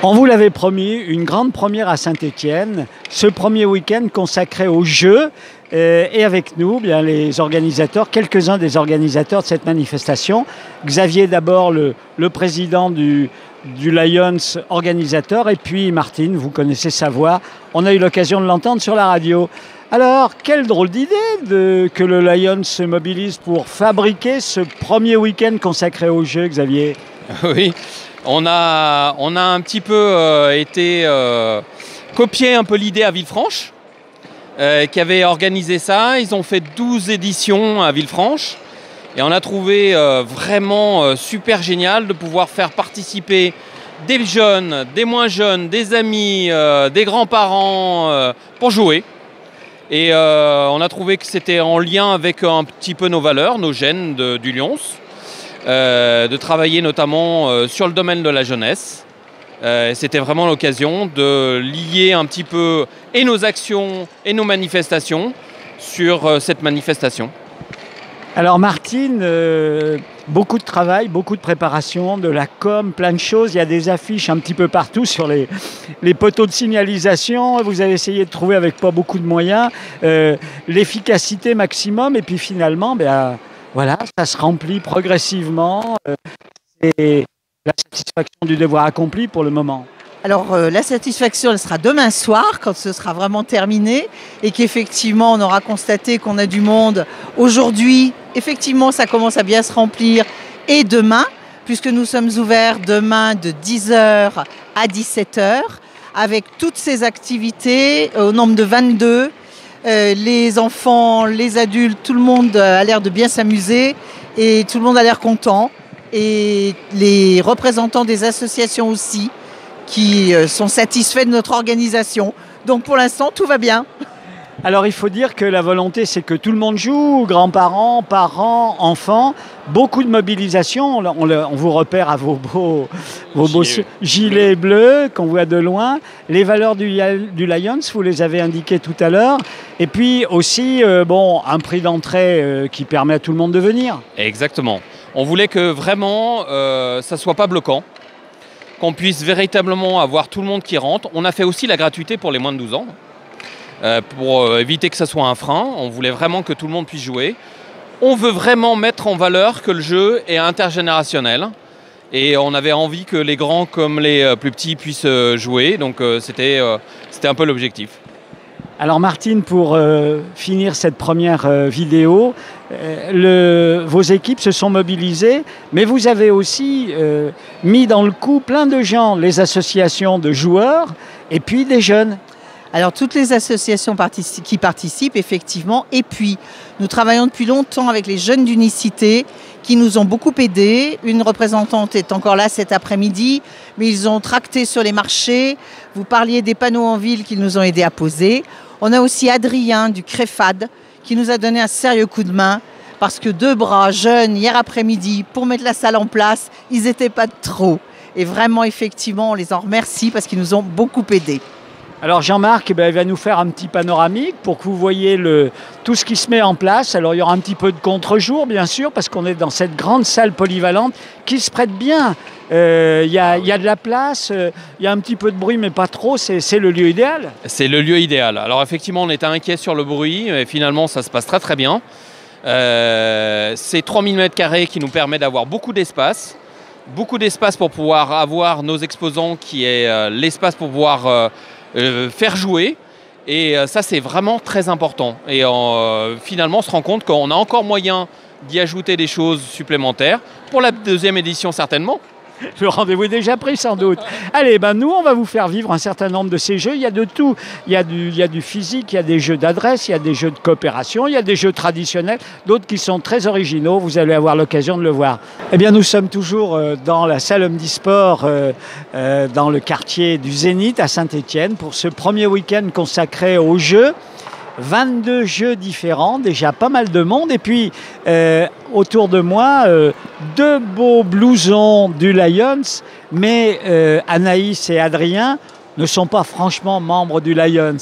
On vous l'avait promis, une grande première à Saint-Étienne, ce premier week-end consacré aux Jeux, et avec nous, bien, les organisateurs, quelques-uns des organisateurs de cette manifestation. Xavier d'abord, le président du Lions organisateur, et puis Martine, vous connaissez sa voix, on a eu l'occasion de l'entendre sur la radio. Alors, quelle drôle d'idée que le Lions se mobilise pour fabriquer ce premier week-end consacré aux Jeux, Xavier. Oui. On a un petit peu copié un peu l'idée à Villefranche, qui avait organisé ça. Ils ont fait 12 éditions à Villefranche. Et on a trouvé vraiment super génial de pouvoir faire participer des jeunes, des moins jeunes, des amis, des grands-parents pour jouer. Et on a trouvé que c'était en lien avec un petit peu nos valeurs, nos gènes du Lions. De travailler notamment sur le domaine de la jeunesse. C'était vraiment l'occasion de lier un petit peu et nos actions et nos manifestations sur cette manifestation. Alors Martine, beaucoup de travail, beaucoup de préparation, de la com, plein de choses. Il y a des affiches un petit peu partout sur les poteaux de signalisation. Vous avez essayé de trouver avec pas beaucoup de moyens l'efficacité maximum et puis finalement, voilà, ça se remplit progressivement. C'est la satisfaction du devoir accompli pour le moment. Alors la satisfaction, elle sera demain soir quand ce sera vraiment terminé et qu'effectivement on aura constaté qu'on a du monde. Aujourd'hui, effectivement, ça commence à bien se remplir et demain, puisque nous sommes ouverts demain de 10h à 17h avec toutes ces activités au nombre de 22. Les enfants, les adultes, tout le monde a l'air de bien s'amuser et tout le monde a l'air content. Et les représentants des associations aussi qui sont satisfaits de notre organisation. Donc pour l'instant, tout va bien. Alors il faut dire que la volonté, c'est que tout le monde joue, grands-parents, parents, enfants. Beaucoup de mobilisation, on vous repère à vos beaux gilets bleus qu'on voit de loin. Les valeurs du Lions, vous les avez indiquées tout à l'heure. Et puis aussi, un prix d'entrée qui permet à tout le monde de venir. Exactement. On voulait que vraiment, ça ne soit pas bloquant, qu'on puisse véritablement avoir tout le monde qui rentre. On a fait aussi la gratuité pour les moins de 12 ans, pour éviter que ça soit un frein. On voulait vraiment que tout le monde puisse jouer. On veut vraiment mettre en valeur que le jeu est intergénérationnel et on avait envie que les grands comme les plus petits puissent jouer, donc c'était un peu l'objectif. Alors Martine, pour finir cette première vidéo, vos équipes se sont mobilisées, mais vous avez aussi mis dans le coup plein de gens, les associations de joueurs et puis des jeunes. Alors toutes les associations qui participent effectivement, et puis nous travaillons depuis longtemps avec les jeunes d'Unicité qui nous ont beaucoup aidés. Une représentante est encore là cet après-midi, mais ils ont tracté sur les marchés. Vous parliez des panneaux en ville qu'ils nous ont aidés à poser. On a aussi Adrien du CREFAD qui nous a donné un sérieux coup de main parce que 2 bras jeunes hier après-midi pour mettre la salle en place, ils n'étaient pas de trop. Et vraiment, effectivement, on les en remercie parce qu'ils nous ont beaucoup aidés. Alors Jean-Marc il va nous faire un petit panoramique pour que vous voyez tout ce qui se met en place. Alors il y aura un petit peu de contre-jour bien sûr parce qu'on est dans cette grande salle polyvalente qui se prête bien. Il y a de la place, il y a un petit peu de bruit mais pas trop, c'est le lieu idéal. C'est le lieu idéal. Alors effectivement on était inquiet sur le bruit et finalement ça se passe très très bien. C'est 3000 m² qui nous permet d'avoir beaucoup d'espace pour pouvoir avoir nos exposants qui est l'espace pour pouvoir faire jouer et ça c'est vraiment très important et finalement on se rend compte qu'on a encore moyen d'y ajouter des choses supplémentaires pour la deuxième édition certainement. Le rendez-vous est déjà pris sans doute. Allez, nous on va vous faire vivre un certain nombre de ces jeux. Il y a de tout. Il y a du physique, il y a des jeux d'adresse, il y a des jeux de coopération, il y a des jeux traditionnels, d'autres qui sont très originaux. Vous allez avoir l'occasion de le voir. Eh bien, nous sommes toujours dans la salle Omnisport, dans le quartier du Zénith à Saint-Étienne pour ce premier week-end consacré aux jeux. 22 jeux différents, déjà pas mal de monde. Et puis, autour de moi, 2 beaux blousons du Lions, mais Anaïs et Adrien ne sont pas franchement membres du Lions.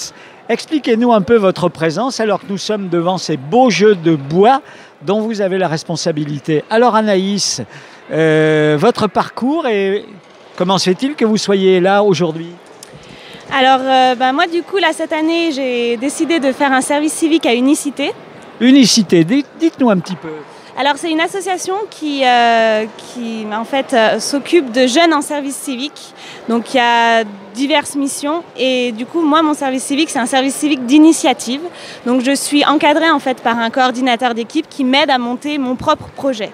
Expliquez-nous un peu votre présence alors que nous sommes devant ces beaux jeux de bois dont vous avez la responsabilité. Alors Anaïs, votre parcours et Comment se fait-il que vous soyez là aujourd'hui? Alors, moi, du coup, là, cette année, j'ai décidé de faire un service civique à Unicité. Unicité, dites-nous un petit peu. Alors, c'est une association qui en fait, s'occupe de jeunes en service civique. Donc, il y a diverses missions. Et du coup, moi, mon service civique, c'est un service civique d'initiative. Donc, je suis encadrée, en fait, par un coordinateur d'équipe qui m'aide à monter mon propre projet.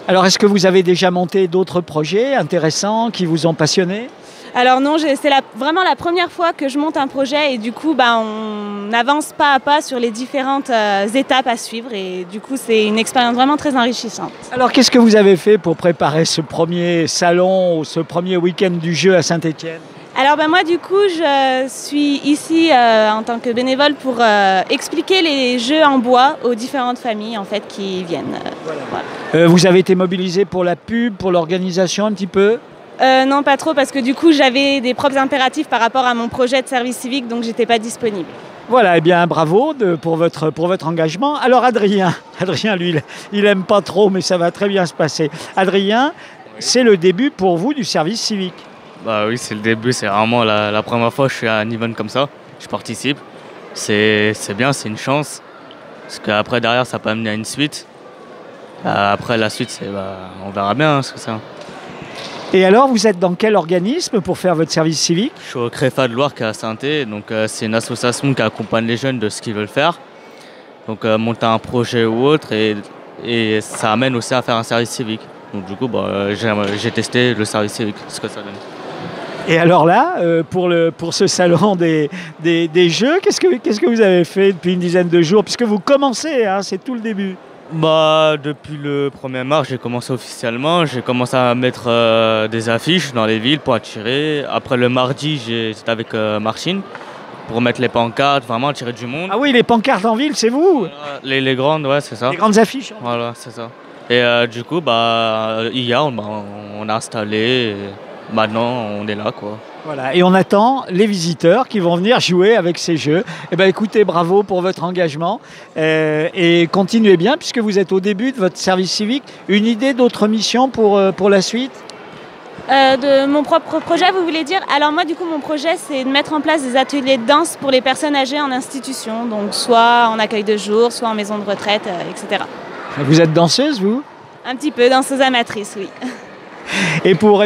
Alors, est-ce que vous avez déjà monté d'autres projets intéressants qui vous ont passionné? Alors non, c'est vraiment la première fois que je monte un projet et du coup, on avance pas à pas sur les différentes étapes à suivre et du coup, c'est une expérience vraiment très enrichissante. Alors, qu'est-ce que vous avez fait pour préparer ce premier salon ou ce premier week-end du jeu à Saint-Étienne? Alors moi, du coup, je suis ici en tant que bénévole pour expliquer les jeux en bois aux différentes familles en fait qui viennent. Voilà. Vous avez été mobilisé pour la pub, pour l'organisation un petit peu? Non, pas trop, parce que du coup, j'avais des propres impératifs par rapport à mon projet de service civique, donc j'étais pas disponible. Voilà, eh bien bravo pour votre engagement. Alors Adrien, lui, il aime pas trop, mais ça va très bien se passer. Adrien, c'est le début pour vous du service civique. Bah oui, c'est le début, c'est vraiment la première fois que je suis à un event comme ça, je participe. C'est bien, c'est une chance, parce qu'après derrière ça peut amener à une suite. Après la suite, on verra bien ce que c'est. Et alors, vous êtes dans quel organisme pour faire votre service civique? Je suis au CREFA de Loire qui est à Saint-Étienne, donc c'est une association qui accompagne les jeunes de ce qu'ils veulent faire. Donc monter un projet ou autre et ça amène aussi à faire un service civique. Donc du coup, j'ai testé le service civique, ce que ça donne. Et alors là, pour ce salon des jeux, qu'est-ce que vous avez fait depuis une dizaine de jours? Puisque vous commencez, hein, c'est tout le début. Depuis le 1er mars, j'ai commencé officiellement. J'ai commencé à mettre des affiches dans les villes pour attirer. Après le mardi, j'étais avec Martine pour mettre les pancartes, vraiment attirer du monde. Ah oui, les pancartes en ville, c'est vous? Voilà, les grandes, ouais, c'est ça. Les grandes affiches. Voilà, c'est ça. Et du coup, hier, on a installé. Et maintenant, on est là, quoi. Voilà, et on attend les visiteurs qui vont venir jouer avec ces jeux. Eh bien, écoutez, bravo pour votre engagement et continuez bien puisque vous êtes au début de votre service civique. Une idée d'autres missions pour la suite? De mon propre projet, vous voulez dire? Alors moi, du coup, mon projet, c'est de mettre en place des ateliers de danse pour les personnes âgées en institution, donc soit en accueil de jour, soit en maison de retraite, etc. Vous êtes danseuse, vous? Un petit peu, danseuse amatrice, oui. Et pour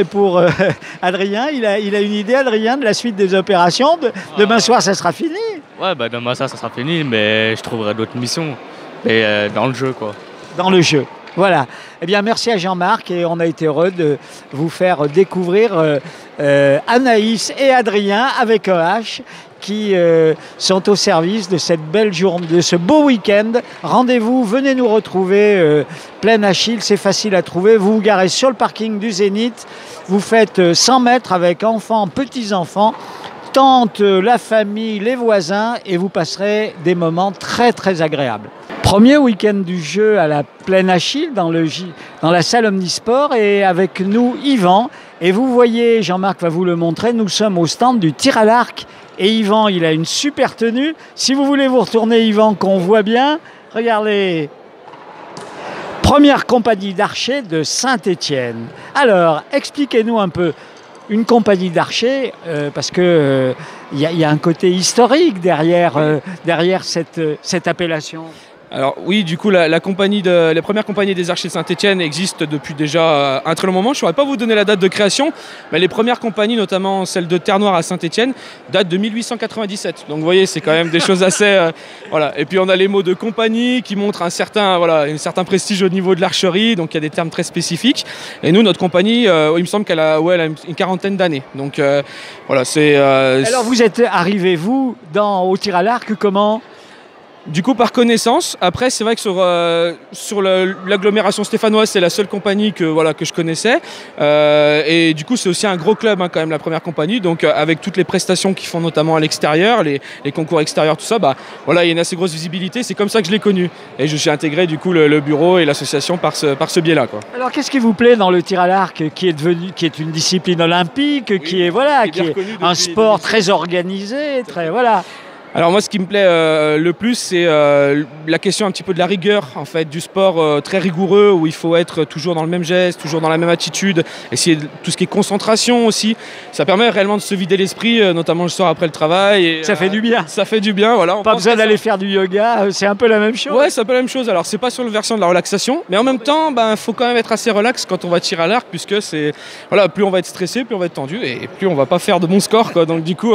Adrien, il a une idée, Adrien, de la suite des opérations. Demain soir, ça sera fini. Ouais, demain soir, ça sera fini, mais je trouverai d'autres missions. Et dans le jeu, quoi. Dans le jeu. Voilà. Eh bien, merci à Jean-Marc et on a été heureux de vous faire découvrir Anaïs et Adrien avec EH qui sont au service de cette belle journée, de ce beau week-end. Rendez-vous, venez nous retrouver Plaine Achille, c'est facile à trouver. Vous vous garez sur le parking du Zénith, vous faites 100 mètres avec enfants, petits-enfants, tante, la famille, les voisins et vous passerez des moments très très agréables. Premier week-end du jeu à la Plaine Achille dans la salle Omnisport et avec nous Yvan. Et vous voyez, Jean-Marc va vous le montrer, nous sommes au stand du tir à l'arc. Et Yvan, il a une super tenue. Si vous voulez vous retourner, Yvan, qu'on voit bien, regardez. Première compagnie d'archers de Saint-Étienne. Alors, expliquez-nous un peu une compagnie d'archers, parce que y a un côté historique derrière cette appellation. Alors oui, du coup, la première compagnie des archers de Saint-Étienne existe depuis déjà un très long moment. Je ne saurais pas vous donner la date de création, mais les premières compagnies, notamment celle de Terre-Noire à Saint-Étienne, datent de 1897. Donc vous voyez, c'est quand même des choses assez... voilà. Et puis on a les mots de compagnie qui montrent un certain prestige au niveau de l'archerie, donc il y a des termes très spécifiques. Et nous, notre compagnie, il me semble qu'elle a une quarantaine d'années. Donc voilà, c'est... Alors vous êtes arrivé, vous, au tir à l'arc, comment ? Du coup, par connaissance. Après, c'est vrai que sur l'agglomération stéphanoise, c'est la seule compagnie que je connaissais. Et du coup, c'est aussi un gros club, hein, quand même, la première compagnie. Donc, avec toutes les prestations qu'ils font, notamment à l'extérieur, les concours extérieurs, tout ça, il y a une assez grosse visibilité. C'est comme ça que je l'ai connu. Et je suis intégré, du coup, le bureau et l'association par ce biais-là, quoi. Alors, qu'est-ce qui vous plaît dans le tir à l'arc, qui est une discipline olympique, qui est un sport très organisé, très... Voilà. Alors moi, ce qui me plaît le plus, c'est la question un petit peu de la rigueur, en fait, du sport très rigoureux, où il faut être toujours dans le même geste, toujours dans la même attitude, essayer tout ce qui est concentration aussi. Ça permet réellement de se vider l'esprit, notamment le soir après le travail. Et, Ça fait du bien. Ça fait du bien, voilà. Pas besoin d'aller faire du yoga, c'est un peu la même chose. Ouais, c'est un peu la même chose. Alors, c'est pas sur le versant de la relaxation, mais en même temps, faut quand même être assez relax quand on va tirer à l'arc, puisque c'est, voilà, plus on va être stressé, plus on va être tendu, et plus on va pas faire de bons scores, quoi. Donc, du coup,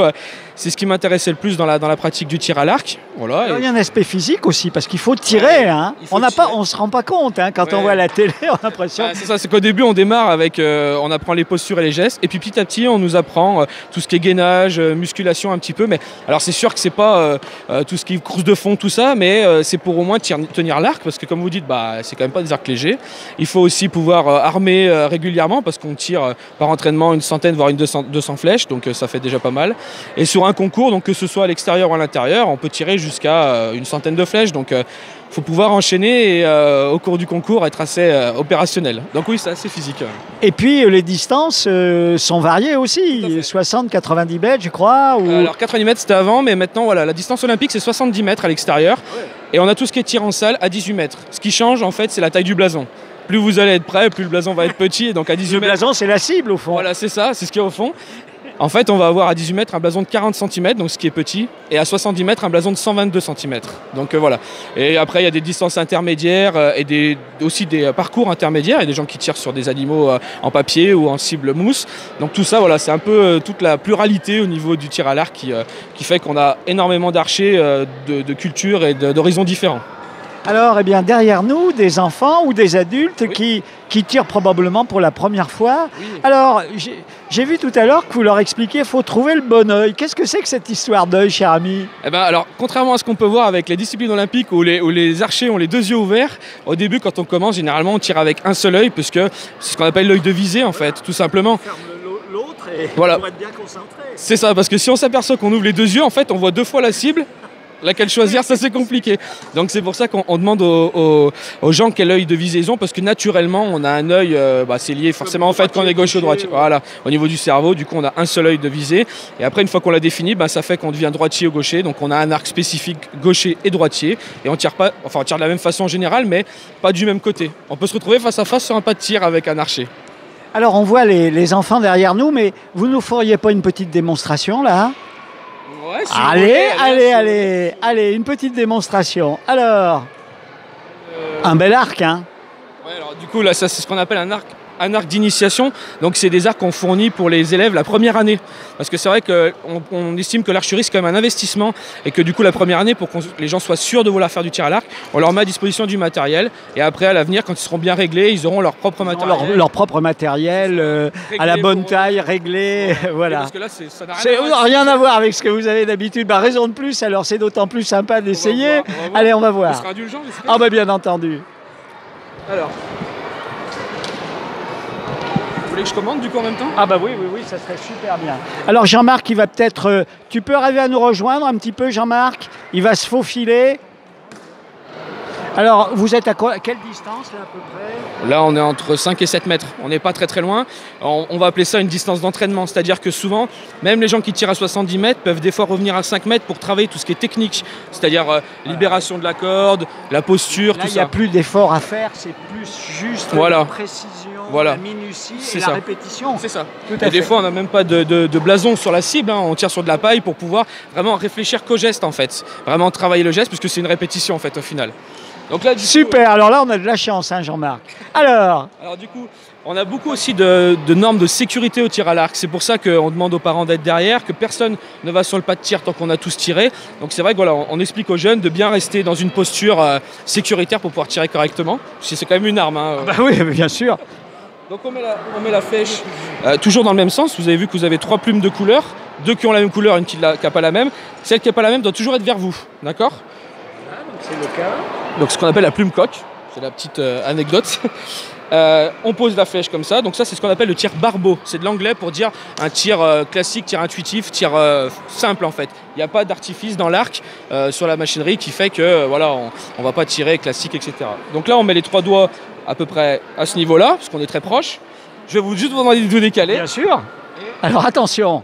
c'est ce qui m'intéressait le plus dans la pratique du tir à l'arc. Voilà. Alors, il y a un aspect physique aussi, parce qu'il faut tirer. Hein. Il faut On se rend pas compte hein, quand on voit la télé, on a l'impression. C'est ça, c'est qu'au début, on démarre avec, on apprend les postures et les gestes, et puis petit à petit, on nous apprend tout ce qui est gainage, musculation un petit peu. Mais alors, c'est sûr que c'est pas tout ce qui est course de fond, tout ça, mais c'est pour au moins tenir l'arc, parce que comme vous dites, c'est quand même pas des arcs légers. Il faut aussi pouvoir armer régulièrement, parce qu'on tire par entraînement une centaine, voire 200 flèches, donc ça fait déjà pas mal. Et sur un concours, donc que ce soit à l'extérieur ou à l'intérieur, on peut tirer jusqu'à une centaine de flèches. Donc faut pouvoir enchaîner et au cours du concours être assez opérationnel. Donc oui, c'est assez physique. Et puis les distances sont variées aussi, 60-90 mètres je crois. Ou... Alors 90 mètres c'était avant, mais maintenant voilà, la distance olympique c'est 70 mètres à l'extérieur. Et on a tout ce qui est tir en salle à 18 mètres. Ce qui change en fait c'est la taille du blason. Plus vous allez être près, plus le blason va être petit. Et donc à 18 le blason c'est la cible au fond. Voilà, c'est ça, c'est ce qu'il y a au fond. En fait, on va avoir à 18 mètres un blason de 40 cm, donc ce qui est petit, et à 70 mètres un blason de 122 cm. Donc voilà. Et après, il y a des distances intermédiaires et aussi des parcours intermédiaires. Il y a des gens qui tirent sur des animaux en papier ou en cible mousse. Donc tout ça, voilà, c'est un peu toute la pluralité au niveau du tir à l'arc qui fait qu'on a énormément d'archers de cultures et d'horizons différents. Alors, eh bien, derrière nous, des enfants ou des adultes qui tirent probablement pour la première fois. Oui. Alors, j'ai vu tout à l'heure que vous leur expliquiez qu'il faut trouver le bon œil. Qu'est-ce que c'est que cette histoire d'œil, cher ami ? Eh ben, alors, contrairement à ce qu'on peut voir avec les disciplines olympiques où les archers ont les deux yeux ouverts, au début, quand on commence, généralement, on tire avec un seul œil, puisque c'est ce qu'on appelle l'œil de visée, en fait, tout simplement. L'autre et voilà. Pour être bien concentré. C'est ça, parce que si on s'aperçoit qu'on ouvre les deux yeux, en fait, on voit deux fois la cible. Laquelle choisir, ça c'est compliqué. Donc c'est pour ça qu'on demande aux gens quel œil de visée ils ont, parce que naturellement on a un œil, c'est lié forcément en fait quand on est gauche ou droitier. Voilà, au niveau du cerveau, du coup on a un seul œil de visée. Et après une fois qu'on l'a défini, ça fait qu'on devient droitier ou gaucher. Donc on a un arc spécifique gaucher et droitier. Et on tire de la même façon en général, mais pas du même côté. On peut se retrouver face à face sur un pas de tir avec un archer. Alors on voit les enfants derrière nous, mais vous nous feriez pas une petite démonstration là ? Ouais, si allez, une petite démonstration. Alors, un bel arc, hein ? Ouais, alors du coup, là, ça, c'est ce qu'on appelle un arc d'initiation. Donc, c'est des arcs qu'on fournit pour les élèves la première année. Parce que c'est vrai qu'on estime que l'archerie, c'est quand même un investissement. Et que du coup, la première année, pour que les gens soient sûrs de vouloir faire du tir à l'arc, on leur met à disposition du matériel. Et après, à l'avenir, quand ils seront bien réglés, ils auront leur propre matériel. Leur propre matériel, à la bonne taille, réglé. Voilà. Parce que là, ça n'a rien à voir avec ce que vous avez d'habitude. Raison de plus, alors c'est d'autant plus sympa d'essayer. Allez, on va voir. Ce sera indulgent, j'espère. Ah, bien entendu. Alors. Vous voulez que je commande du coup en même temps ? Ah oui, ça serait super bien. Alors Jean-Marc, il va peut-être... tu peux arriver à nous rejoindre un petit peu, Jean-Marc ? Il va se faufiler. Alors, vous êtes à quelle distance là à peu près ? Là, on est entre 5 et 7 mètres. On n'est pas très très loin. On va appeler ça une distance d'entraînement. C'est-à-dire que souvent, même les gens qui tirent à 70 mètres peuvent des fois revenir à 5 mètres pour travailler tout ce qui est technique. C'est-à-dire libération de la corde, la posture, là, tout ça. Il n'y a plus d'effort à faire, c'est plus juste la précision, la minutie et la répétition. C'est ça. Et des fois, on n'a même pas de blason sur la cible. Hein. On tire sur de la paille pour pouvoir vraiment réfléchir qu'au geste en fait. Vraiment travailler le geste puisque c'est une répétition en fait au final. Donc là, super, alors là on a de la chance, hein, Jean-Marc. Alors du coup, on a beaucoup aussi de normes de sécurité au tir à l'arc. C'est pour ça qu'on demande aux parents d'être derrière, que personne ne va sur le pas de tir tant qu'on a tous tiré. Donc c'est vrai que voilà, on explique aux jeunes de bien rester dans une posture sécuritaire pour pouvoir tirer correctement. Parce que c'est quand même une arme. Hein. Oui, bien sûr. Donc on met la flèche toujours dans le même sens. Vous avez vu que vous avez 3 plumes de couleur, 2 qui ont la même couleur, une qui n'a pas la même. Celle qui n'a pas la même doit toujours être vers vous, d'accord ? Donc c'est le cas. Donc ce qu'on appelle la plume coque, c'est la petite anecdote. On pose la flèche comme ça, donc ça c'est ce qu'on appelle le tir barbeau. C'est de l'anglais pour dire un tir classique, tir intuitif, tir simple en fait. Il n'y a pas d'artifice dans l'arc sur la machinerie qui fait que on va pas tirer classique, etc. Donc là on met les 3 doigts à peu près à ce niveau-là, parce qu'on est très proche. Je vais juste vous demander de vous décaler. Bien sûr. Alors attention.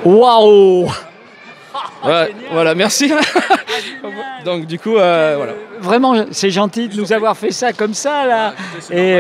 Waouh! Voilà, merci. Donc du coup, voilà. Vraiment, c'est gentil de nous avoir fait ça comme ça, là. Et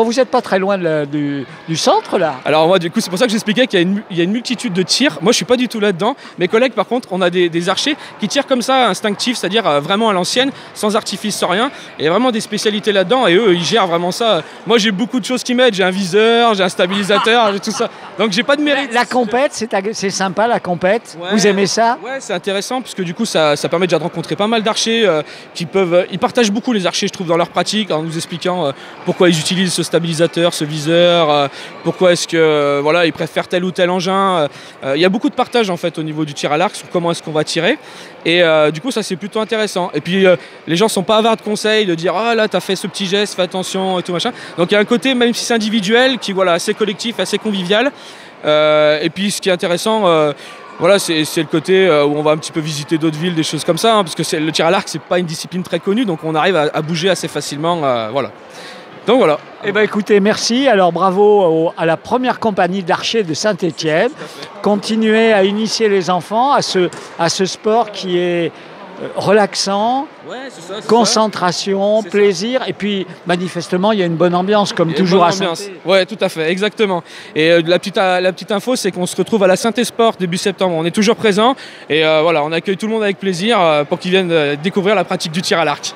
vous n'êtes pas très loin du centre, là? Alors moi, du coup, c'est pour ça que j'expliquais qu'il y a une multitude de tirs. Moi, je suis pas du tout là-dedans. Mes collègues, par contre, on a des archers qui tirent comme ça, instinctif, c'est-à-dire vraiment à l'ancienne, sans artifice, sans rien. Et il y a vraiment des spécialités là-dedans. Et eux, ils gèrent vraiment ça. Moi, j'ai beaucoup de choses qui m'aident. J'ai un viseur, j'ai un stabilisateur, j'ai tout ça. Donc, j'ai pas de mérite. La compète, c'est sympa, la compète. Ouais. Vous aimez ça? Ouais, c'est intéressant puisque du coup ça permet déjà de rencontrer pas mal d'archers ils partagent beaucoup les archers, je trouve, dans leur pratique en nous expliquant pourquoi ils utilisent ce stabilisateur, ce viseur, pourquoi est-ce que voilà, ils préfèrent tel ou tel engin. Il y a beaucoup de partage en fait au niveau du tir à l'arc sur comment est-ce qu'on va tirer et du coup ça c'est plutôt intéressant. Et puis les gens sont pas avares de conseils, de dire ah là t'as fait ce petit geste, fais attention et tout machin. Donc il y a un côté, même si c'est individuel, qui voilà, assez collectif, assez convivial. Et puis ce qui est intéressant, voilà, c'est le côté où on va un petit peu visiter d'autres villes, des choses comme ça, hein, parce que le tir à l'arc, c'est pas une discipline très connue, donc on arrive à bouger assez facilement. Voilà. Donc voilà. Eh bien écoutez, merci. Alors bravo à la première compagnie d'archers de Saint-Étienne. Continuez à initier les enfants à ce sport qui est relaxant, concentration, plaisir, et puis manifestement il y a une bonne ambiance comme toujours à Saint-Étienne. Oui, tout à fait, exactement. Et la petite info, c'est qu'on se retrouve à la Saint-Esport début septembre. On est toujours présent et voilà, on accueille tout le monde avec plaisir pour qu'ils viennent découvrir la pratique du tir à l'arc.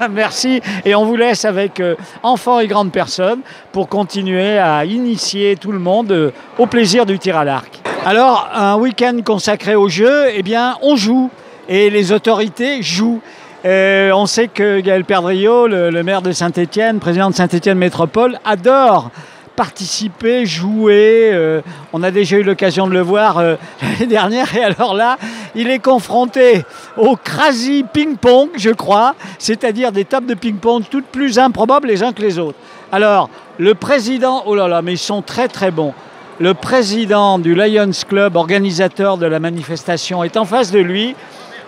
Merci, et on vous laisse avec enfants et grandes personnes pour continuer à initier tout le monde au plaisir du tir à l'arc. Alors, un week-end consacré au jeu, eh bien, on joue et les autorités jouent. On sait que Gaël Perdriau, le maire de Saint-Étienne, président de Saint-Étienne Métropole, adore participer, jouer. On a déjà eu l'occasion de le voir l'année dernière. Et alors là, il est confronté au crazy ping-pong, je crois, c'est-à-dire des tables de ping-pong toutes plus improbables les uns que les autres. Alors, le président, oh là là, mais ils sont très très bons. Le président du Lions Club, organisateur de la manifestation, est en face de lui.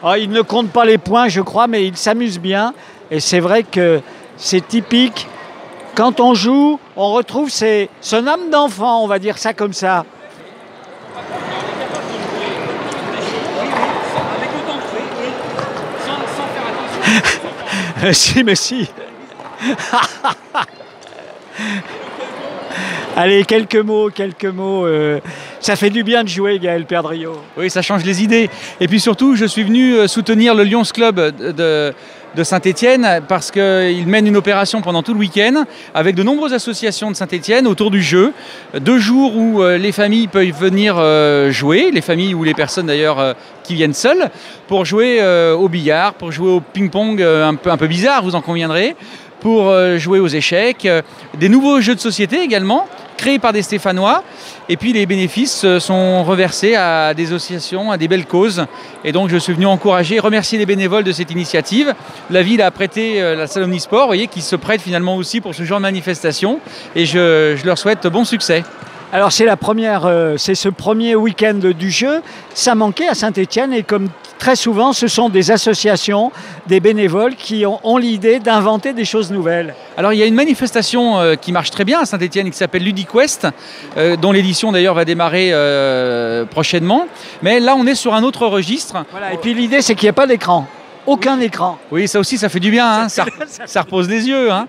Oh, il ne compte pas les points, je crois, mais il s'amuse bien. Et c'est vrai que c'est typique. Quand on joue, on retrouve son âme d'enfant, on va dire ça comme ça. Mais si. Allez, quelques mots. Ça fait du bien de jouer, Gaël Perdriau. Oui, ça change les idées. Et puis surtout, je suis venu soutenir le Lions Club de Saint-Étienne parce qu'il mène une opération pendant tout le week-end avec de nombreuses associations de Saint-Étienne autour du jeu. 2 jours où les familles peuvent venir jouer, les familles ou les personnes d'ailleurs qui viennent seules, pour jouer au billard, pour jouer au ping-pong un peu bizarre, vous en conviendrez, pour jouer aux échecs, des nouveaux jeux de société également, créés par des Stéphanois. Et puis les bénéfices sont reversés à des associations, à des belles causes. Et donc je suis venu encourager et remercier les bénévoles de cette initiative. La ville a prêté la salle Omnisport, vous voyez, qui se prête finalement aussi pour ce genre de manifestation. Et je leur souhaite bon succès. Alors c'est ce premier week-end du jeu. Ça manquait à Saint-Étienne et comme très souvent, ce sont des associations, des bénévoles qui ont l'idée d'inventer des choses nouvelles. Alors il y a une manifestation qui marche très bien à Saint-Étienne qui s'appelle LudiQuest, dont l'édition d'ailleurs va démarrer prochainement. Mais là on est sur un autre registre. Voilà, et puis l'idée c'est qu'il n'y ait pas d'écran. Aucun écran. Oui, ça aussi, ça fait du bien, hein. Ça repose les yeux. Hein.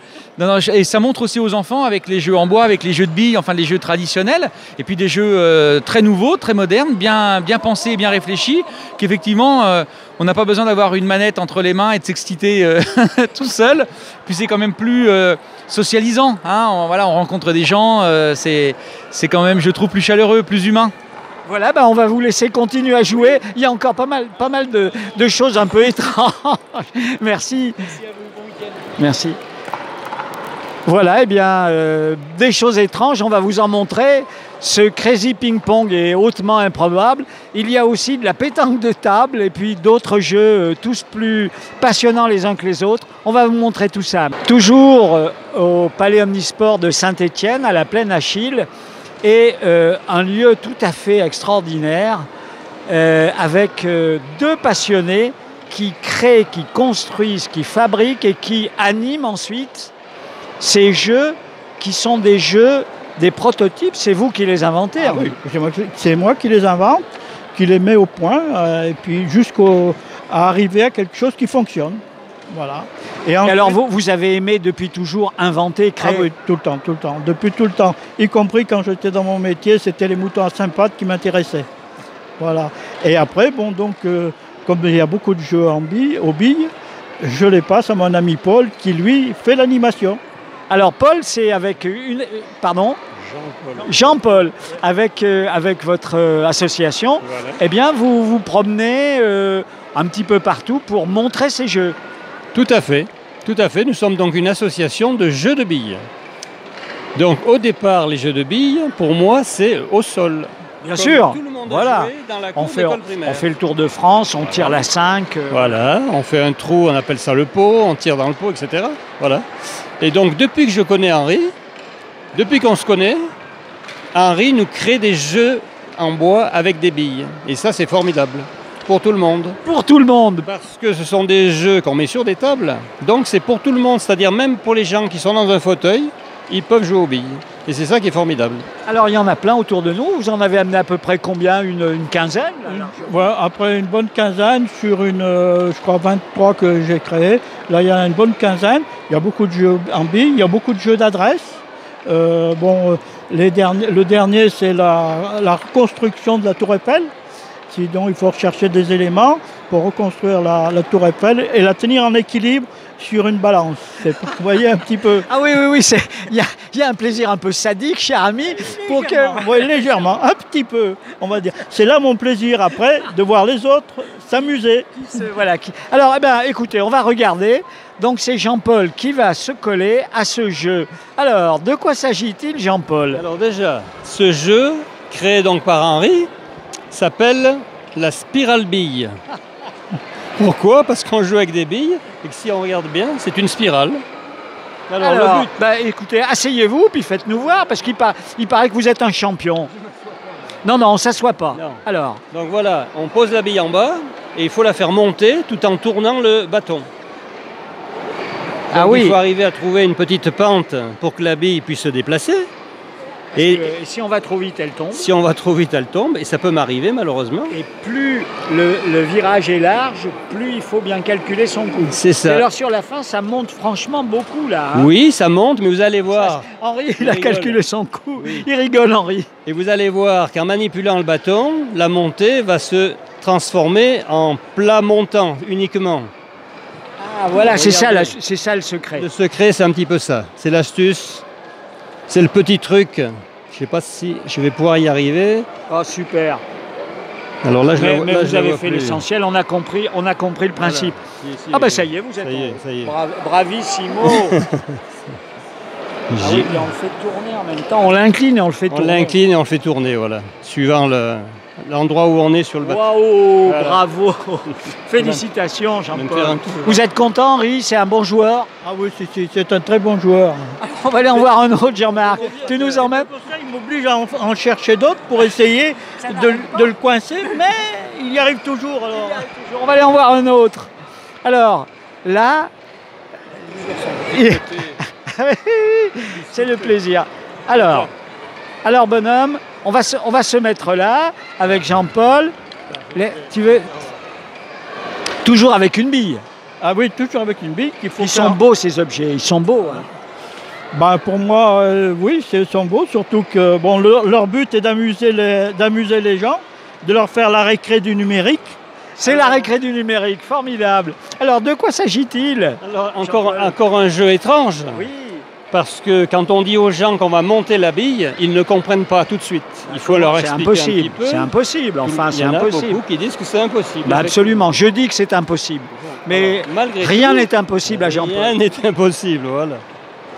Et ça montre aussi aux enfants avec les jeux en bois, avec les jeux de billes, enfin les jeux traditionnels, et puis des jeux très nouveaux, très modernes, bien pensés, bien réfléchis, qu'effectivement, on n'a pas besoin d'avoir une manette entre les mains et de s'exciter tout seul. Puis c'est quand même plus socialisant. Hein. On rencontre des gens, c'est quand même, je trouve, plus chaleureux, plus humain. Voilà, on va vous laisser continuer à jouer. Il y a encore pas mal de choses un peu étranges. Merci. Merci à vous, bon week-end. Merci. Voilà, des choses étranges, on va vous en montrer. Ce crazy ping-pong est hautement improbable. Il y a aussi de la pétanque de table et puis d'autres jeux tous plus passionnants les uns que les autres. On va vous montrer tout ça. Toujours au Palais Omnisport de Saint-Étienne, à la Plaine Achille. Et un lieu tout à fait extraordinaire avec 2 passionnés qui créent, qui construisent, qui fabriquent et qui animent ensuite ces jeux qui sont des jeux, des prototypes. C'est vous qui les inventez. Oui, c'est moi qui les invente. qui les met au point, et puis à arriver à quelque chose qui fonctionne. Voilà. Et alors vous avez aimé depuis toujours inventer, créer? Ah oui, tout le temps, depuis tout le temps. Y compris quand j'étais dans mon métier, c'était les moutons à 5 pattes qui m'intéressaient. Voilà. Et après, bon, donc, comme il y a beaucoup de jeux aux billes, je les passe à mon ami Paul qui, lui, fait l'animation. Alors Paul, c'est avec Pardon ? Jean-Paul, avec votre association, voilà. Eh bien, vous vous promenez un petit peu partout pour montrer ces jeux. Tout à fait. Nous sommes donc une association de jeux de billes. Donc au départ, les jeux de billes, pour moi, c'est au sol. Bien sûr, tout le monde voilà. A joué dans la cour d'école primaire. On fait le tour de France, on tire la 5. Voilà, on fait un trou, on appelle ça le pot, on tire dans le pot, etc. Voilà. Et donc depuis que je connais Henri, depuis qu'on se connaît, Henri nous crée des jeux en bois avec des billes. Et ça, c'est formidable. Pour tout le monde. Pour tout le monde. Parce que ce sont des jeux qu'on met sur des tables. Donc c'est pour tout le monde. C'est-à-dire même pour les gens qui sont dans un fauteuil, ils peuvent jouer aux billes. Et c'est ça qui est formidable. Alors il y en a plein autour de nous. Vous en avez amené à peu près combien? Une quinzaine? Voilà, après une bonne quinzaine sur je crois 23 que j'ai créé. Là il y en a une bonne quinzaine. Il y a beaucoup de jeux en billes. Il y a beaucoup de jeux d'adresse. Le dernier c'est la reconstruction de la Tour Eiffel. Donc il faut rechercher des éléments pour reconstruire la Tour Eiffel et la tenir en équilibre sur une balance. Vous voyez un petit peu. Ah oui, il y a un plaisir un peu sadique, cher ami. Oui, légèrement, un petit peu, on va dire. C'est là mon plaisir après, de voir les autres s'amuser. Voilà. Alors, écoutez, on va regarder. Donc c'est Jean-Paul qui va se coller à ce jeu. Alors, de quoi s'agit-il, Jean-Paul? Alors déjà, ce jeu, créé donc par Henri, s'appelle la spirale bille. Pourquoi? Parce qu'on joue avec des billes et que si on regarde bien, c'est une spirale. Alors le but... écoutez, asseyez-vous puis faites-nous voir parce qu'il paraît que vous êtes un champion. Non, on ne s'assoit pas. Non. Alors. Donc voilà, on pose la bille en bas et il faut la faire monter tout en tournant le bâton. Donc il faut arriver à trouver une petite pente pour que la bille puisse se déplacer. Et si on va trop vite, elle tombe. Si on va trop vite, elle tombe, et ça peut m'arriver malheureusement. Et plus le virage est large, plus il faut bien calculer son coup. C'est ça. Et alors sur la fin, ça monte franchement beaucoup là. Hein. Oui, ça monte, mais vous allez voir. Henri, il a calculé son coup. Oui. Il rigole, Henri. Et vous allez voir qu'en manipulant le bâton, la montée va se transformer en plat montant uniquement. Ah voilà, c'est ça le secret. Le secret, c'est un petit peu ça. C'est l'astuce. C'est le petit truc, je ne sais pas si je vais pouvoir y arriver. Oh super. Alors là, vous avez fait l'essentiel, on a compris le principe. Voilà. Ça y est, vous êtes ça y est. Bravissimo. Oui, on le fait tourner en même temps. On l'incline et on le fait tourner. On l'incline et on le fait tourner, voilà. Suivant l'endroit où on est sur le bateau. Waouh, voilà. Bravo. Félicitations, Jean-Paul. Vous êtes content, Henri? C'est un bon joueur? Ah oui, c'est un très bon joueur. On va aller en voir un autre, Jean-Marc. Tu nous emmènes? Il m'oblige à en chercher d'autres pour essayer de le coincer, mais il y arrive toujours. Alors. On va aller en voir un autre. Alors, là... c'est le plaisir. Alors, bonhomme, on va se mettre là, avec Jean-Paul. Tu veux... Toujours avec une bille. Ah oui, toujours avec une bille. Ils sont beaux, ces objets. Ils sont beaux. Hein. Pour moi, oui, ils sont beaux. Surtout que leur but est d'amuser les gens, de leur faire la récré du numérique. C'est la récré du numérique, formidable. Alors, de quoi s'agit-il? Alors, encore un jeu étrange. Oui. Parce que quand on dit aux gens qu'on va monter la bille, ils ne comprennent pas tout de suite. Il faut leur expliquer un petit peu. C'est impossible, enfin c'est impossible. Il y en a beaucoup qui disent que c'est impossible. Absolument, je dis que c'est impossible. Mais rien n'est impossible à Jean-Paul. Rien n'est impossible, voilà.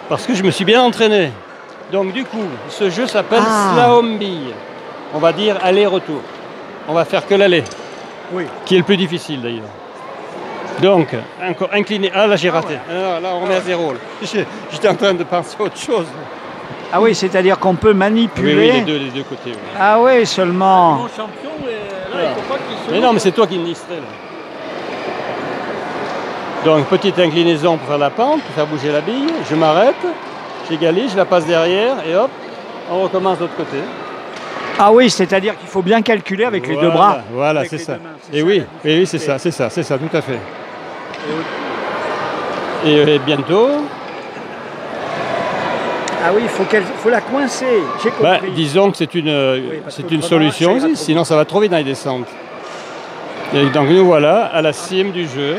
Parce que je me suis bien entraîné. Donc du coup, ce jeu s'appelle Slalom Bille. On va dire aller-retour. On va faire que l'aller. Oui. Qui est le plus difficile d'ailleurs. Donc, encore incliné. Ah là j'ai raté. Là on remet à zéro. J'étais en train de penser à autre chose. Ah oui, c'est-à-dire qu'on peut manipuler. Oui, les deux côtés. Oui. Ah oui, seulement. Mon champion, là, il faut pas qu'il se... Mais non, mais c'est toi qui me distrais là. Donc petite inclinaison pour faire la pente, pour faire bouger la bille. Je m'arrête, j'égalise, je la passe derrière et hop, on recommence de l'autre côté. Ah oui, c'est-à-dire qu'il faut bien calculer avec les deux bras. Voilà, avec c'est les ça. deux mains, Et ça, oui, vous oui, c'est faites. ça, tout à fait. Et bientôt, Ah oui, faut la coincer. J'ai compris. bah, disons que c'est parce une qu'autrement, solution ça ira aussi, trop sinon ça va trop vite dans les descentes. Et donc nous voilà à la cime du jeu.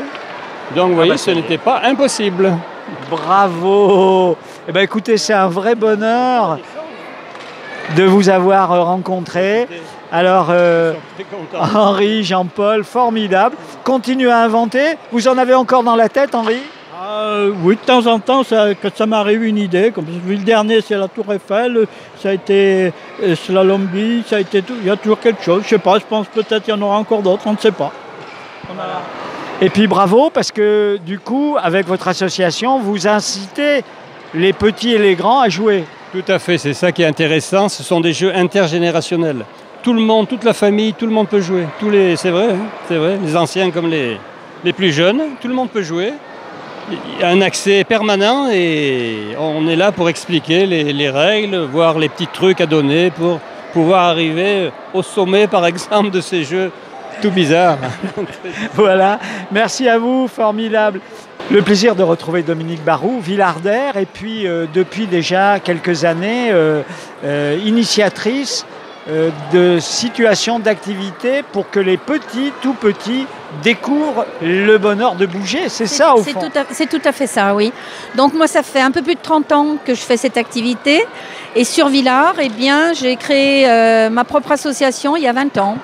Donc vous voyez, bah, ce ça y est. n'était pas impossible. Bravo. Eh ben, écoutez, c'est un vrai bonheur de vous avoir rencontré. Alors, Henri, Jean-Paul, formidable. Continuez à inventer. Vous en avez encore dans la tête, Henri? Oui, de temps en temps, que ça m'arrive une idée. Comme le dernier, c'est la Tour Eiffel, ça a été Slalom Bille, ça a été tout. Il y a toujours quelque chose. Je sais pas, je pense peut-être qu'il y en aura encore d'autres, on ne sait pas. Et puis bravo, parce que du coup, avec votre association, vous incitez les petits et les grands à jouer. Tout à fait, c'est ça qui est intéressant. Ce sont des jeux intergénérationnels. Tout le monde, toute la famille, tout le monde peut jouer. C'est vrai, hein, c'est vrai. Les anciens comme les plus jeunes, tout le monde peut jouer. Il y a un accès permanent et on est là pour expliquer les règles, voir les petits trucs à donner pour pouvoir arriver au sommet, par exemple, de ces jeux tout bizarres. Voilà, merci à vous, formidable. Le plaisir de retrouver Dominique Barou, Villardaire, et puis depuis déjà quelques années, initiatrice de situations d'activité pour que les petits, tout petits, découvrent le bonheur de bouger. C'est ça au fond. C'est tout à fait ça, oui. Donc moi, ça fait un peu plus de 30 ans que je fais cette activité. Et sur Villars, eh bien, j'ai créé ma propre association il y a 20 ans.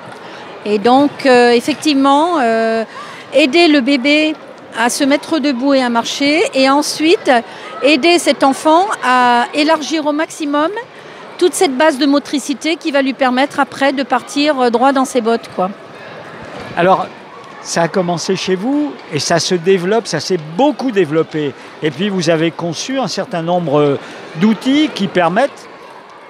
Et donc, effectivement, aider le bébé à se mettre debout et à marcher, et ensuite aider cet enfant à élargir au maximum toute cette base de motricité qui va lui permettre après de partir droit dans ses bottes, quoi. Alors, ça a commencé chez vous et ça se développe, ça s'est beaucoup développé. Et puis vous avez conçu un certain nombre d'outils qui permettent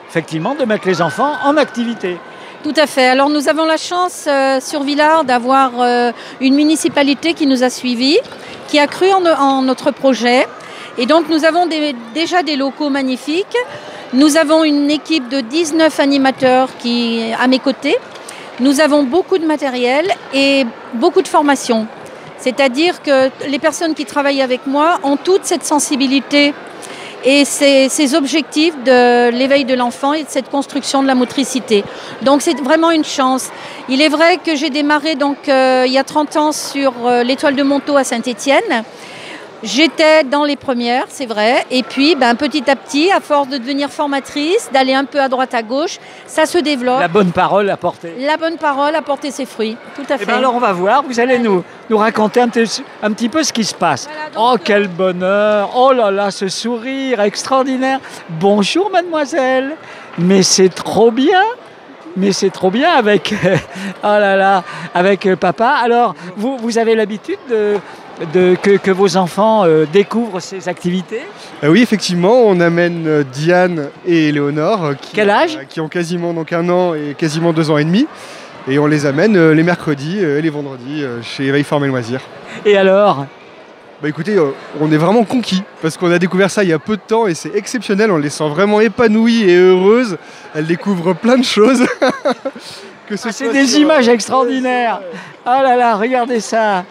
effectivement de mettre les enfants en activité. Tout à fait. Alors nous avons la chance sur Villars d'avoir une municipalité qui nous a suivis, qui a cru en notre projet. Et donc nous avons déjà des locaux magnifiques. Nous avons une équipe de 19 animateurs à mes côtés. Nous avons beaucoup de matériel et beaucoup de formation. C'est-à-dire que les personnes qui travaillent avec moi ont toute cette sensibilité et ces objectifs de l'éveil de l'enfant et de cette construction de la motricité. Donc c'est vraiment une chance. Il est vrai que j'ai démarré donc, il y a 30 ans sur l'étoile de Montaut à Saint-Étienne. J'étais dans les premières, c'est vrai. Et puis, petit à petit, à force de devenir formatrice, d'aller un peu à droite à gauche, ça se développe. La bonne parole à porter. La bonne parole a porté ses fruits, tout à fait. Et bien alors on va voir, vous allez nous raconter un petit peu ce qui se passe. Voilà, donc, oh quel bonheur, oh là là, ce sourire extraordinaire. Bonjour mademoiselle, mais c'est trop bien. Mais c'est trop bien avec, oh là là, avec papa. Alors, vous avez l'habitude que vos enfants découvrent ces activités? Oui, effectivement, on amène Diane et Léonore Quel âge qui ont quasiment donc 1 an et quasiment 2 ans et demi. Et on les amène les mercredis et les vendredis chez Éveil Forme et Loisirs. Et alors? Écoutez, on est vraiment conquis parce qu'on a découvert ça il y a peu de temps et c'est exceptionnel. On les sent vraiment épanouies et heureuses. Elles découvrent plein de choses. C'est des images extraordinaires. Oh là là, regardez ça.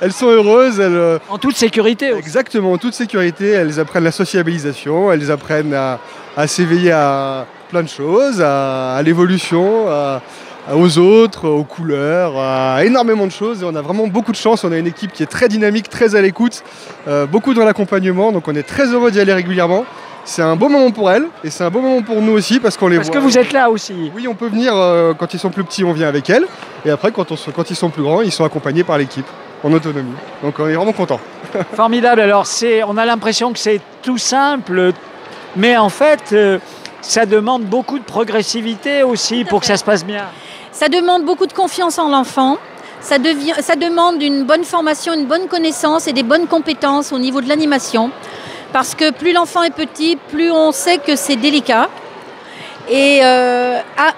Elles sont heureuses. En toute sécurité aussi. Exactement, en toute sécurité. Elles apprennent la sociabilisation, elles apprennent à s'éveiller à plein de choses, à l'évolution, aux autres, aux couleurs, à énormément de choses. Et on a vraiment beaucoup de chance. On a une équipe qui est très dynamique, très à l'écoute, beaucoup dans l'accompagnement. Donc on est très heureux d'y aller régulièrement. C'est un beau moment pour elles et c'est un beau moment pour nous aussi parce qu'on les voit. Parce que vous êtes là aussi. Oui, on peut venir quand ils sont plus petits, on vient avec elles. Et après, quand ils sont plus grands, ils sont accompagnés par l'équipe en autonomie. Donc on est vraiment contents. Formidable. Alors on a l'impression que c'est tout simple, mais en fait, ça demande beaucoup de progressivité aussi pour que ça se passe bien. Ça demande beaucoup de confiance en l'enfant. Ça demande une bonne formation, une bonne connaissance et des bonnes compétences au niveau de l'animation. Parce que plus l'enfant est petit, plus on sait que c'est délicat. Et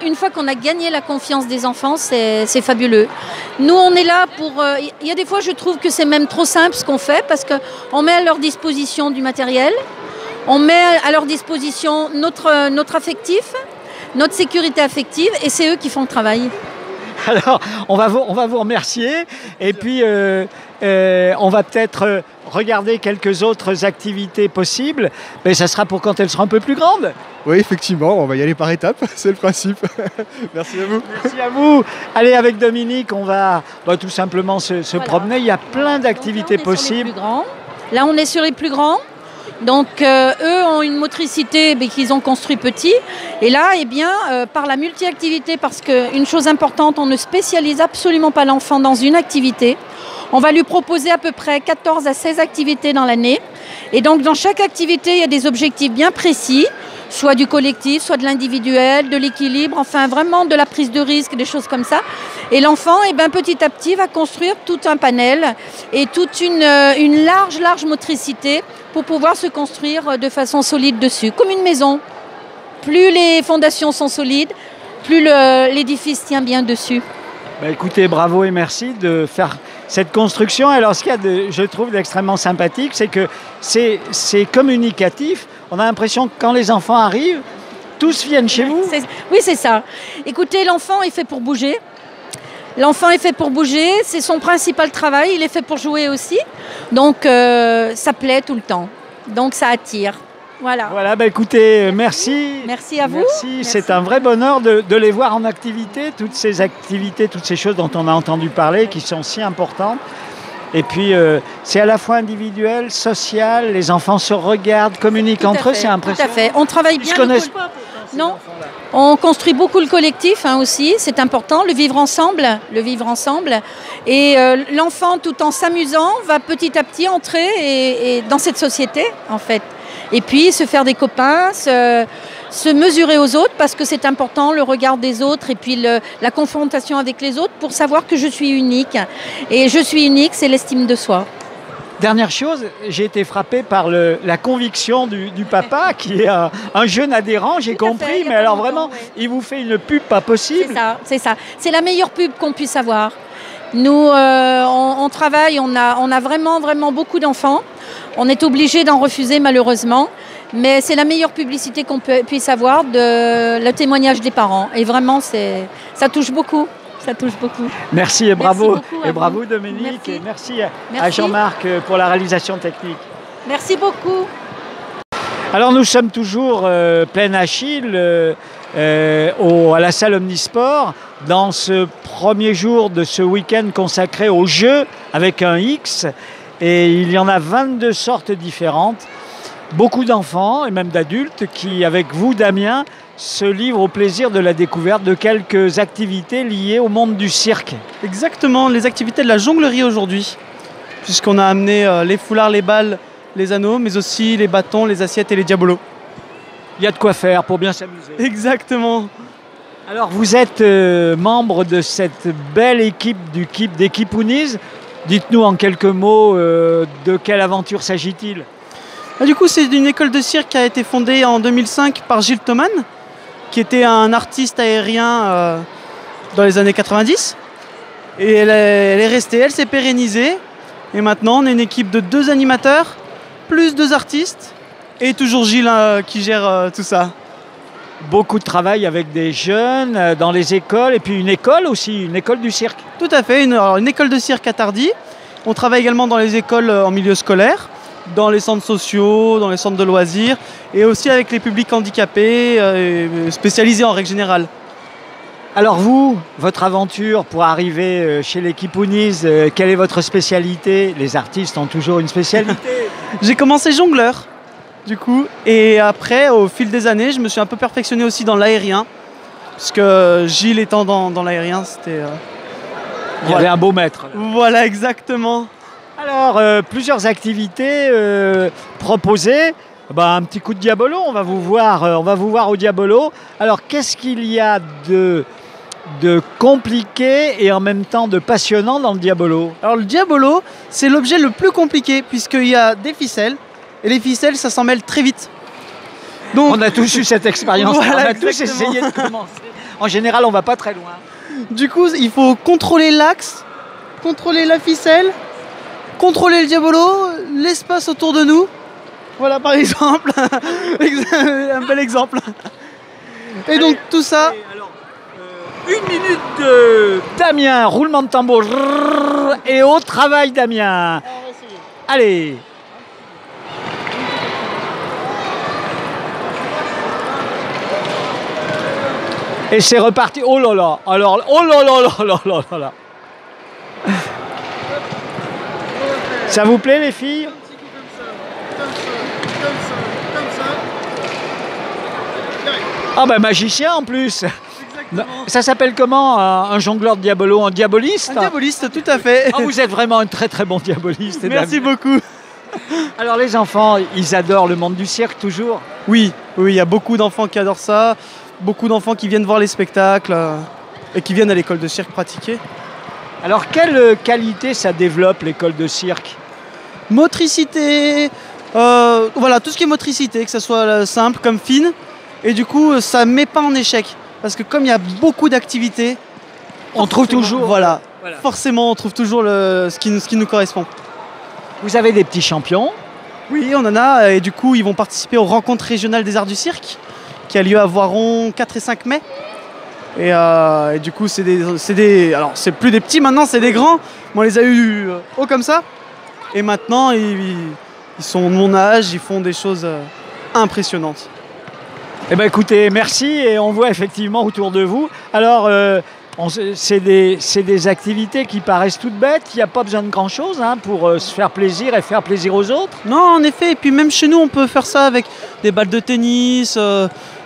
une fois qu'on a gagné la confiance des enfants, c'est fabuleux. Nous, on est là pour... Il y a des fois, je trouve que c'est même trop simple ce qu'on fait, parce qu'on met à leur disposition du matériel, On met à leur disposition notre affectif, notre sécurité affective, et c'est eux qui font le travail. Alors, on va vous remercier. Et puis, on va peut-être regarder quelques autres activités possibles. Mais ça sera pour quand elles seront un peu plus grandes. Oui, effectivement, on va y aller par étapes, c'est le principe. Merci à vous. Merci à vous. Allez, avec Dominique, on va tout simplement se promener. Il y a plein d'activités possibles. Là, on est sur les plus grands. Donc, eux ont une motricité qu'ils ont construit petit. Et là, par la multi-activité, parce qu'une chose importante, on ne spécialise absolument pas l'enfant dans une activité. On va lui proposer à peu près 14 à 16 activités dans l'année. Et donc, dans chaque activité, il y a des objectifs bien précis, soit du collectif, soit de l'individuel, de l'équilibre, enfin vraiment de la prise de risque, des choses comme ça. Et l'enfant, petit à petit, va construire tout un panel et toute une large motricité pour pouvoir se construire de façon solide dessus, comme une maison. Plus les fondations sont solides, plus l'édifice tient bien dessus. Écoutez, bravo et merci de faire cette construction. Alors, ce qu'il y a je trouve d'extrêmement sympathique, c'est que c'est communicatif. On a l'impression que quand les enfants arrivent, tous viennent chez vous. Oui, c'est ça. Écoutez, l'enfant est fait pour bouger. L'enfant est fait pour bouger, c'est son principal travail, il est fait pour jouer aussi. Donc, ça plaît tout le temps. Donc, ça attire. Voilà, écoutez, merci. Merci à vous. Merci. C'est un vrai bonheur de les voir en activité, toutes ces activités, toutes ces choses dont on a entendu parler, qui sont si importantes. Et puis, c'est à la fois individuel, social, les enfants se regardent, communiquent entre eux, c'est impressionnant. Tout à fait. On travaille bien. Non, on construit beaucoup le collectif aussi, c'est important, le vivre ensemble. Et l'enfant, tout en s'amusant, va petit à petit entrer et dans cette société, en fait. Et puis, se faire des copains, se mesurer aux autres, parce que c'est important, le regard des autres et puis la confrontation avec les autres pour savoir que je suis unique. Et je suis unique, c'est l'estime de soi. Dernière chose, j'ai été frappé par la conviction du papa, qui est un jeune adhérent, j'ai compris, mais alors vraiment, il vous fait une pub pas possible. C'est ça. C'est la meilleure pub qu'on puisse avoir. Nous, on travaille, on a vraiment beaucoup d'enfants. On est obligé d'en refuser malheureusement, mais c'est la meilleure publicité qu'on puisse avoir, le témoignage des parents. Et vraiment, ça touche beaucoup. Merci et bravo. Merci bravo Dominique. Merci à Jean-Marc pour la réalisation technique. Merci beaucoup. Alors nous sommes toujours plein Achille à la salle Omnisport dans ce premier jour de ce week-end consacré aux jeux avec un X. Et il y en a 22 sortes différentes. Beaucoup d'enfants et même d'adultes qui, avec vous Damien, se livrent au plaisir de la découverte de quelques activités liées au monde du cirque. Exactement, les activités de la jonglerie aujourd'hui, puisqu'on a amené les foulards, les balles, les anneaux, mais aussi les bâtons, les assiettes et les diabolos. Il y a de quoi faire pour bien s'amuser. Exactement. Alors vous êtes membre de cette belle équipe des Kipounies. Dites-nous en quelques mots de quelle aventure s'agit-il ? Du coup, c'est une école de cirque qui a été fondée en 2005 par Gilles Thoman, qui était un artiste aérien dans les années 90. Et elle est restée, elle s'est pérennisée. Et maintenant, on est une équipe de 2 animateurs, plus 2 artistes, et toujours Gilles qui gère tout ça. Beaucoup de travail avec des jeunes dans les écoles, et puis une école aussi, une école du cirque. Tout à fait, une école de cirque à Tardy. On travaille également dans les écoles en milieu scolaire, dans les centres sociaux, dans les centres de loisirs, et aussi avec les publics handicapés, spécialisés en règle générale. Alors vous, votre aventure pour arriver chez les Kipounies, quelle est votre spécialité ? Les artistes ont toujours une spécialité. J'ai commencé jongleur, du coup, et après, au fil des années, je me suis un peu perfectionné aussi dans l'aérien, puisque Gilles étant dans l'aérien, c'était... Il y avait un beau maître. Voilà, exactement. Alors, plusieurs activités proposées. Un petit coup de diabolo, on va vous voir au diabolo. Alors, qu'est-ce qu'il y a de compliqué et en même temps de passionnant dans le diabolo ? Alors, le diabolo, c'est l'objet le plus compliqué, puisqu'il y a des ficelles, et les ficelles, ça s'en mêle très vite. Donc, on a tous eu cette expérience, voilà, on a exactement. tous essayé de commencer. En général, on ne va pas très loin. Du coup, il faut contrôler l'axe, contrôler la ficelle, contrôler le diabolo, l'espace autour de nous. Voilà par exemple, un bel exemple. Et donc tout ça... Une minute de Damien, roulement de tambour, et au travail Damien. Allez. Et c'est reparti. Oh là là. Alors, oh là là là là là là là. Ça vous plaît les filles? Ah ben magicien en plus. Ça s'appelle comment un jongleur de diabolo? Un diaboliste? Un diaboliste, tout à fait. Ah, vous êtes vraiment un très très bon diaboliste. Merci beaucoup. Alors les enfants, ils adorent le monde du cirque toujours? Oui, il y a beaucoup d'enfants qui adorent ça, beaucoup d'enfants qui viennent voir les spectacles et qui viennent à l'école de cirque pratiquer. Alors quelle qualité ça développe l'école de cirque? Motricité, voilà, tout ce qui est motricité, que ce soit simple comme fine. Et du coup, ça ne met pas en échec. Parce que comme il y a beaucoup d'activités, on trouve toujours. Voilà, forcément, on trouve toujours ce qui nous correspond. Vous avez des petits champions? Oui, on en a. Et du coup, ils vont participer aux rencontres régionales des arts du cirque, qui a lieu à Voiron 4 et 5 mai. Et du coup, alors, c'est plus des petits maintenant, c'est des grands. On les a eu haut comme ça. Et maintenant, ils sont de mon âge, ils font des choses impressionnantes. Eh bien écoutez, merci, et on voit effectivement autour de vous. Alors, c'est des activités qui paraissent toutes bêtes, il n'y a pas besoin de grand-chose pour se faire plaisir et faire plaisir aux autres. Non, en effet, et puis même chez nous, on peut faire ça avec des balles de tennis,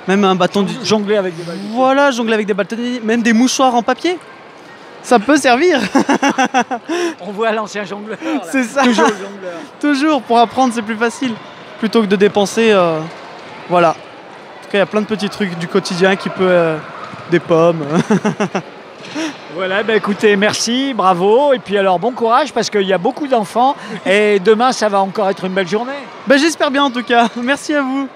même un bâton de... Jongler avec des balles de tennis. Voilà, jongler avec des balles de tennis, même des mouchoirs en papier. Ça peut servir. On voit l'ancien jongleur. C'est ça. Toujours le jongleur. Toujours, pour apprendre, c'est plus facile. Plutôt que de dépenser, voilà. Il y a plein de petits trucs du quotidien qui peut... des pommes. Voilà, ben écoutez, merci, bravo. Et puis alors, bon courage parce qu'il y a beaucoup d'enfants. Et demain, ça va encore être une belle journée. Ben, j'espère bien en tout cas. Merci à vous.